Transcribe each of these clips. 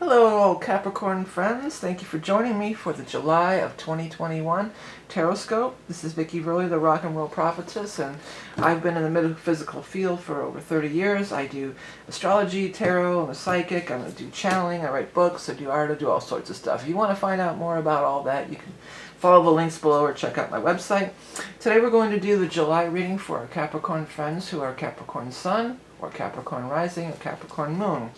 Hello Capricorn friends, thank you for joining me for the July of 2021 Taroscope. This is Vickieverlie, the rock and roll prophetess, and I've been in the metaphysical field for over 30 years. I do astrology, tarot, I'm a psychic, I do channeling, I write books, I do art, I do all sorts of stuff. If you want to find out more about all that, you can follow the links below or check out my website. Today we're going to do the July reading for our Capricorn friends who are Capricorn Sun, or Capricorn Rising, or Capricorn Moon.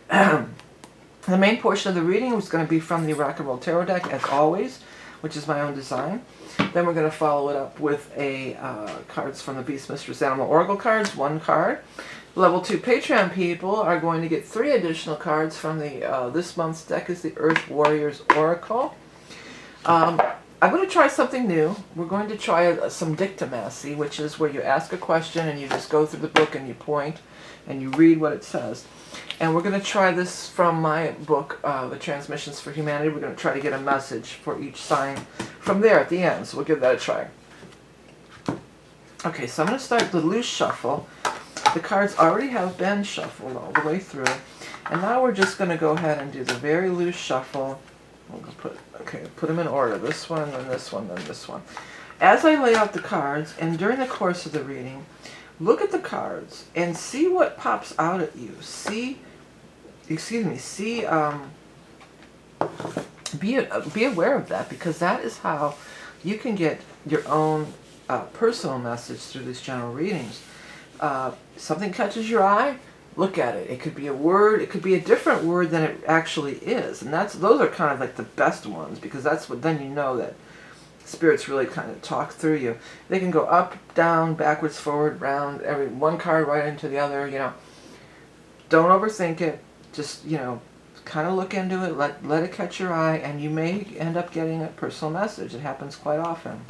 The main portion of the reading is going to be from the Rock and Roll Tarot deck, as always, which is my own design. Then we're going to follow it up with cards from the Beast Mistress Animal Oracle cards, one card. Level 2 Patreon people are going to get 3 additional cards from the this month's deck is the Earth Warriors Oracle. I'm going to try something new. We're going to try some dictamancy, which is where you ask a question and you just go through the book and you point and you read what it says. And we're going to try this from my book, The Transmissions for Humanity. We're going to try to get a message for each sign from there at the end. So we'll give that a try. Okay, so I'm going to start the loose shuffle. The cards already have been shuffled all the way through. And now we're just going to go ahead and do the very loose shuffle. We'll put them in order. This one, then this one, then this one. As I lay out the cards, and during the course of the reading, look at the cards and see what pops out at you. Be aware of that, because that is how you can get your own personal message through these general readings. Something catches your eye, look at it. It could be a word, it could be a different word than it actually is, and those are kind of like the best ones, because that's what then you know that spirits really kind of talk through you. They can go up, down, backwards, forward, round, every one card right into the other, you know. Don't overthink it. Just, you know, kind of look into it, let it catch your eye, and you may end up getting a personal message. It happens quite often.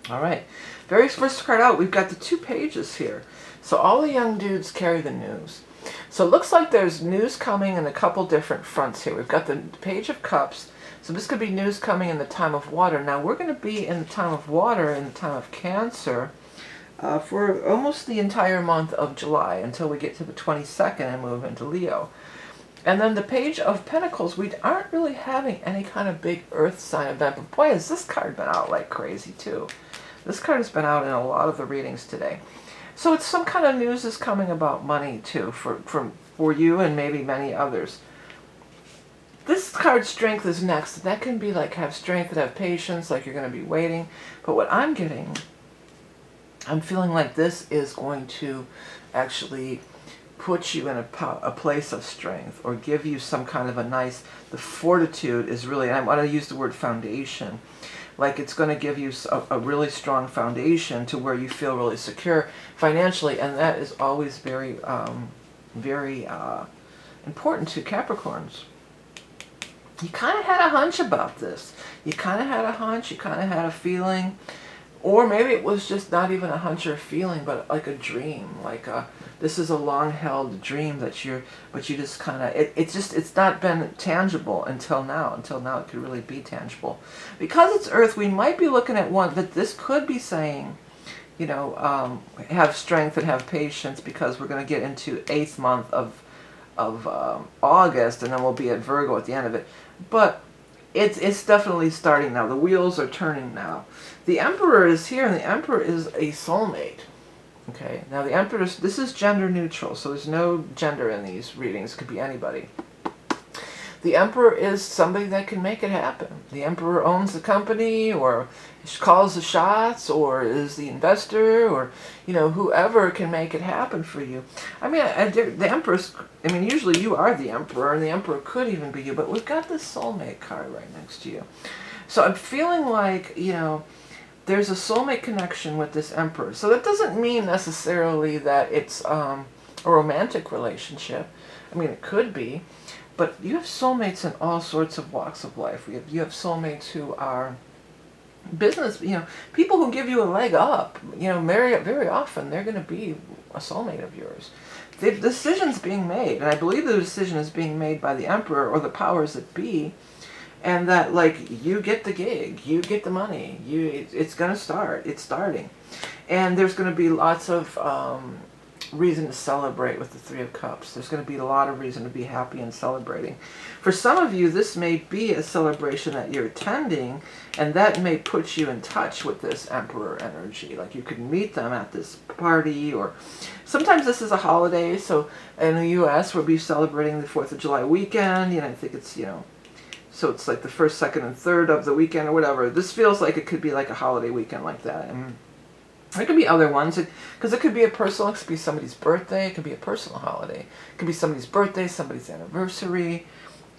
All right. Very first card out, we've got the 2 pages here. So all the young dudes carry the news. So it looks like there's news coming in a couple different fronts here. We've got the Page of Cups. So this could be news coming in the time of water. Now we're going to be in the time of water, in the time of Cancer, for almost the entire month of July until we get to the 22nd and move into Leo. And then the Page of Pentacles, we aren't really having any kind of big earth sign event, but boy, has this card been out like crazy too. This card has been out in a lot of the readings today. So it's some kind of news is coming about money too for you and maybe many others. This card, Strength, is next. That can be like have strength and have patience, like you're going to be waiting. But what I'm getting, I'm feeling like this is going to actually put you in a place of strength, or give you some kind of a nice, the fortitude is really, and I want to use the word foundation, like it's going to give you a really strong foundation to where you feel really secure financially, and that is always very, very important to Capricorns. You kind of had a hunch about this. You kind of had a hunch, you kind of had a feeling, or maybe it was just not even a hunch or a feeling, but like a dream, like this is a long-held dream that but you just kind of, it's not been tangible until now. Until now it could really be tangible. Because it's Earth, we might be looking at one that this could be saying, you know, have strength and have patience, because we're going to get into 8th month of August, and then we'll be at Virgo at the end of it. But it's definitely starting now. The wheels are turning now. The Emperor is here, and the Emperor is a soulmate. Okay, now the Emperor, this is gender neutral, so there's no gender in these readings. It could be anybody. The Emperor is somebody that can make it happen. The Emperor owns the company, or calls the shots, or is the investor, or, you know, whoever can make it happen for you. I mean, the Empress, I mean, usually you are the Emperor, and the Emperor could even be you, but we've got this soulmate card right next to you. So I'm feeling like, you know, there's a soulmate connection with this Emperor. So that doesn't mean necessarily that it's a romantic relationship. I mean, it could be. But you have soulmates in all sorts of walks of life. You have soulmates who are business, you know, people who give you a leg up. You know, very often they're going to be a soulmate of yours. The decision's being made, and I believe the decision is being made by the Emperor or the powers that be, and that, like, you get the gig, you get the money, it's going to start, it's starting. And there's going to be lots of reason to celebrate with the Three of Cups. There's going to be a lot of reason to be happy and celebrating. For some of you, this may be a celebration that you're attending, and that may put you in touch with this Emperor energy. Like you could meet them at this party, or sometimes this is a holiday. So in the U.S., we'll be celebrating the 4th of July weekend. I think it's, so it's like the 1st, 2nd, and 3rd of the weekend or whatever. This feels like it could be like a holiday weekend like that. And there could be other ones, because it could be a personal, it could be somebody's birthday, it could be a personal holiday. It could be somebody's birthday, somebody's anniversary.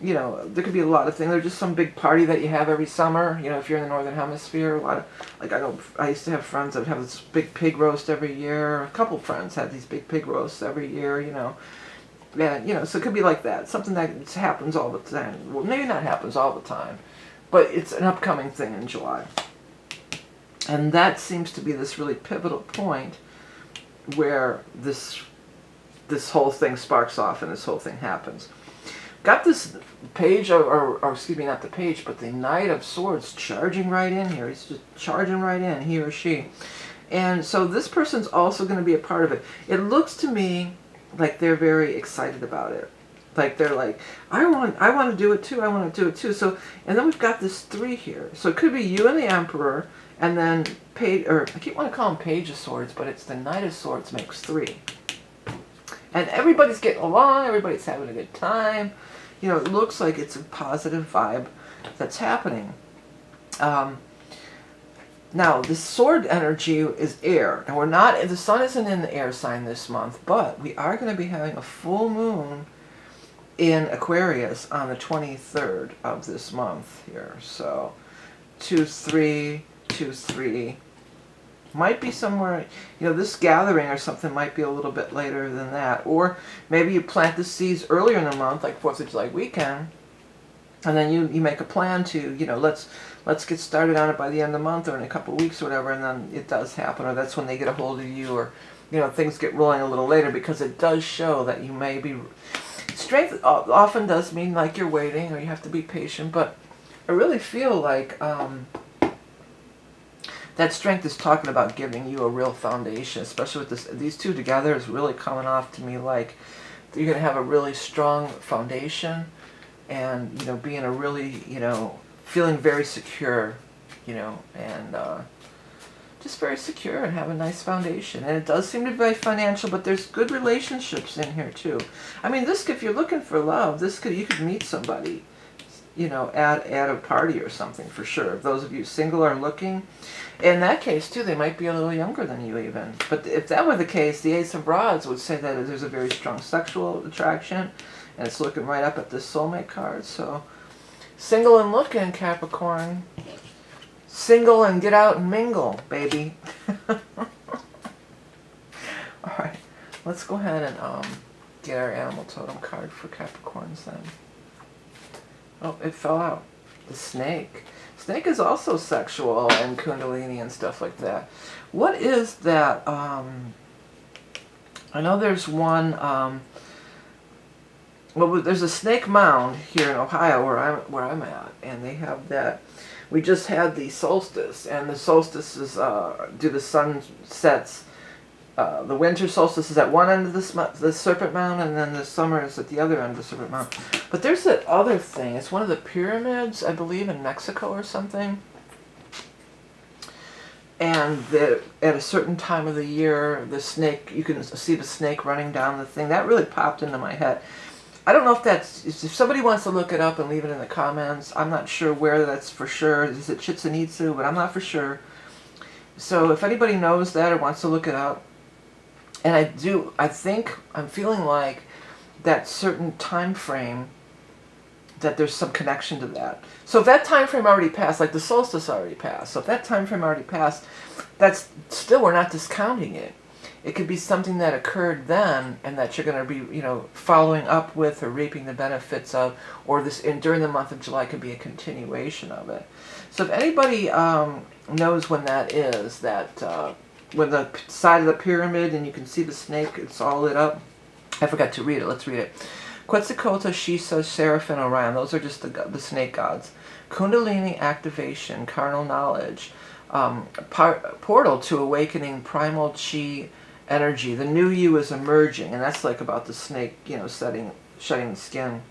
There could be a lot of things. There's just some big party that you have every summer. If you're in the Northern Hemisphere, a lot of, like I used to have friends that would have this big pig roast every year. A couple friends had these big pig roasts every year, Yeah, so it could be like that. Something that happens all the time. Well, maybe not happens all the time, but it's an upcoming thing in July. And that seems to be this really pivotal point where this whole thing sparks off and this whole thing happens. Got this page, or excuse me, not the page, but the Knight of Swords charging right in here. He's just charging right in, he or she. And so this person's also going to be a part of it. It looks to me like they're very excited about it. Like they're like, I want to do it too, I want to do it too. So, and then we've got this 3 here. So it could be you and the Emperor, and then Page, or I keep wanting to call him Page of Swords, but it's the Knight of Swords makes 3. And everybody's getting along, everybody's having a good time. It looks like it's a positive vibe that's happening. Now, the sword energy is air. And the sun isn't in the air sign this month, but we are going to be having a full moon in Aquarius on the 23rd of this month here. So 2-3, 2-3. Might be somewhere, this gathering or something might be a little bit later than that. Or maybe you plant the seeds earlier in the month, like 4th of July weekend, and then you make a plan to, let's get started on it by the end of the month or in a couple of weeks or whatever, and then it does happen, or that's when they get a hold of you, or, things get rolling a little later, because it does show that you may be... Strength often does mean like you're waiting or you have to be patient, but I really feel like that strength is talking about giving you a real foundation, especially with these two together is really coming off to me like you're going to have a really strong foundation, and being a really feeling very secure, and just very secure and have a nice foundation. And it does seem to be very financial, but there's good relationships in here too. I mean, if you're looking for love, you could meet somebody, at a party or something for sure. If those of you single are looking, in that case too, they might be a little younger than you even. But if that were the case, the Ace of Rods would say that there's a very strong sexual attraction, and it's looking right up at this soulmate card. So, single and looking, Capricorn. Single and get out and mingle, baby. Alright, let's go ahead and get our animal totem card for Capricorns then. Oh, it fell out. The snake. Snake is also sexual and kundalini and stuff like that. What is that? I know there's one... well, there's a snake mound here in Ohio where I'm at, and they have that. We just had the solstice, and the solstice is do the sun sets. The winter solstice is at one end of the Serpent Mound, and then the summer is at the other end of the Serpent Mound. But there's that other thing. It's one of the pyramids, I believe, in Mexico or something. And at a certain time of the year, the snake, you can see the snake running down the thing. That really popped into my head. I don't know if somebody wants to look it up and leave it in the comments. I'm not sure where that's for sure. Is it Chichen Itza? But I'm not for sure. So if anybody knows that or wants to look it up, and I think I'm feeling like that certain time frame, that there's some connection to that. So if that time frame already passed, like the solstice already passed, so if that time frame already passed, that's still, we're not discounting it. It could be something that occurred then, and that you're going to be, following up with or reaping the benefits of, or during the month of July could be a continuation of it. So if anybody knows when that is, when the side of the pyramid and you can see the snake, it's all lit up. I forgot to read it. Let's read it. Quetzalcoatl, Shisa, Seraphim, Orion. Those are just the snake gods. Kundalini activation, carnal knowledge. Portal to awakening primal chi energy. The new you is emerging, and that's like about the snake, you know, shedding the skin.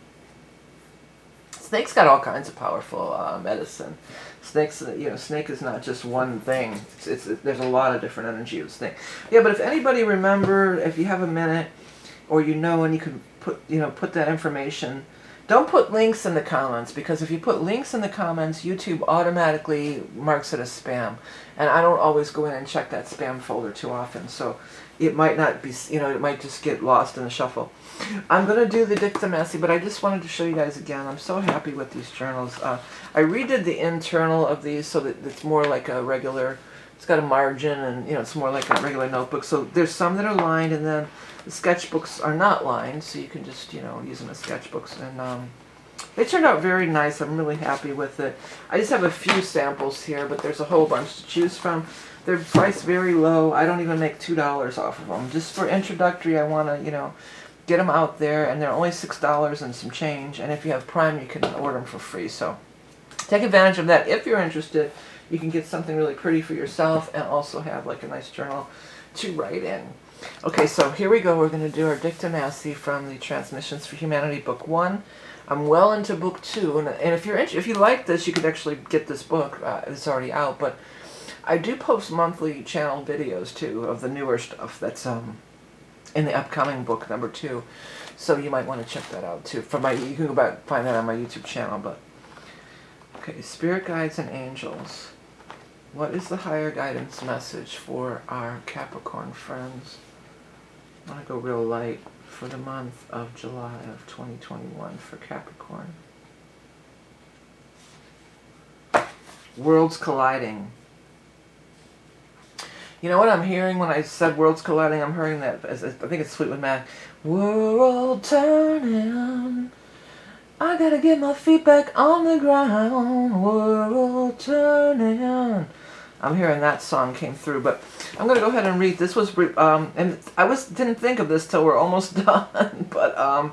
Snake's got all kinds of powerful medicine. Snakes, you know, snake is not just one thing. There's a lot of different energy with snake. Yeah, but if anybody remember, if you have a minute, or you know, and you can put that information. Don't put links in the comments, because if you put links in the comments, YouTube automatically marks it as spam. And I don't always go in and check that spam folder too often, so it might not be, you know, it might just get lost in the shuffle. I'm going to do the dictamancy, but I just wanted to show you guys again. I'm so happy with these journals. I redid the internal of these so that it's more like a regular, it's got a margin, and, you know, it's more like a regular notebook. So there's some that are lined, and then the sketchbooks are not lined, so you can just, you know, use them as sketchbooks. And they turned out very nice. I'm really happy with it. I just have a few samples here, but there's a whole bunch to choose from. They're priced very low. I don't even make $2 off of them. Just for introductory, I want to, you know, get them out there, and they're only $6 and some change. And if you have Prime, you can order them for free. So take advantage of that. If you're interested, you can get something really pretty for yourself and also have like a nice journal to write in. Okay, so here we go. We're going to do our dictamancy from the Transmissions for Humanity, Book 1. I'm well into Book 2, and if you like this, you could actually get this book. It's already out, but I do post monthly channel videos too of the newer stuff that's in the upcoming book number 2. So you might want to check that out too. You can go back and find that on my YouTube channel. But okay, Spirit Guides and Angels. What is the higher guidance message for our Capricorn friends? I want to go real light for the month of July of 2021 for Capricorn. Worlds colliding. You know what I'm hearing when I said worlds colliding? I'm hearing that, I think it's Fleetwood Mac. World turning. I gotta get my feet back on the ground. World turning. I'm hearing that song came through, but I'm going to go ahead and read. This was, and I didn't think of this till we're almost done, but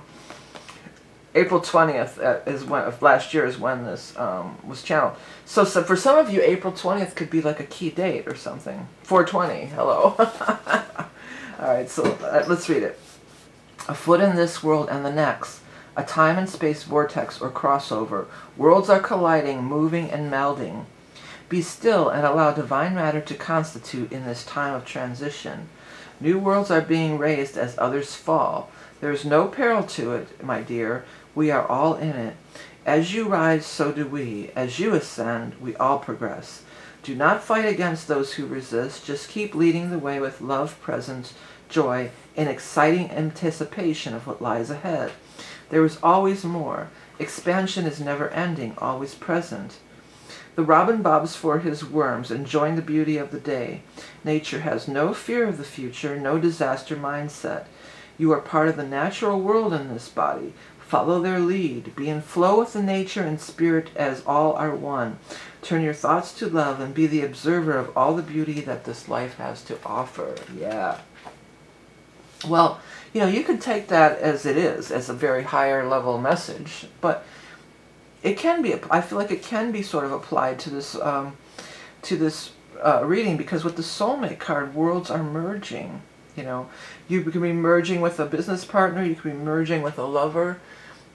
April 20th of last year is when this was channeled. So for some of you, April 20th could be like a key date or something. 420, hello. All right, so let's read it. A foot in this world and the next. A time and space vortex or crossover. Worlds are colliding, moving, and melding. Be still and allow divine matter to constitute in this time of transition. New worlds are being raised as others fall. There is no peril to it, my dear. We are all in it. As you rise, so do we. As you ascend, we all progress. Do not fight against those who resist. Just keep leading the way with love, presence, joy, and exciting anticipation of what lies ahead. There is always more. Expansion is never ending, always present. The robin bobs for his worms, enjoying the beauty of the day. Nature has no fear of the future, no disaster mindset. You are part of the natural world in this body. Follow their lead. Be in flow with the nature and spirit as all are one. Turn your thoughts to love and be the observer of all the beauty that this life has to offer. Yeah. Well, you know, you could take that as it is, as a very higher level message, but it can be, I feel like it can be sort of applied to this reading, because with the Soulmate card, worlds are merging. You know, you can be merging with a business partner, you can be merging with a lover,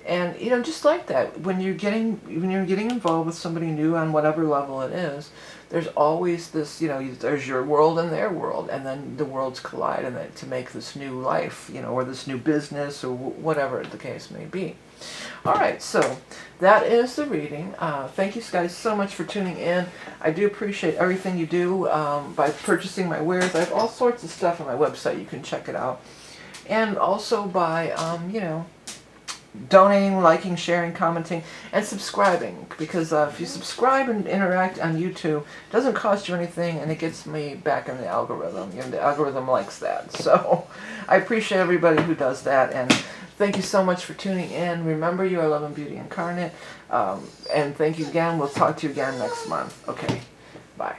and you know, just like that, when you're getting involved with somebody new on whatever level it is, there's always this, you know, there's your world and their world, and then the worlds collide, and to make this new life, you know, or this new business, or whatever the case may be. All right, so that is the reading. Thank you guys so much for tuning in. I do appreciate everything you do by purchasing my wares. I have all sorts of stuff on my website. You can check it out. And also by, you know, donating, liking, sharing, commenting, and subscribing. Because if you subscribe and interact on YouTube, it doesn't cost you anything, and it gets me back in the algorithm. You know, the algorithm likes that. So I appreciate everybody who does that, and thank you so much for tuning in. Remember, you are Love and Beauty Incarnate. And thank you again. We'll talk to you again next month. Okay, bye.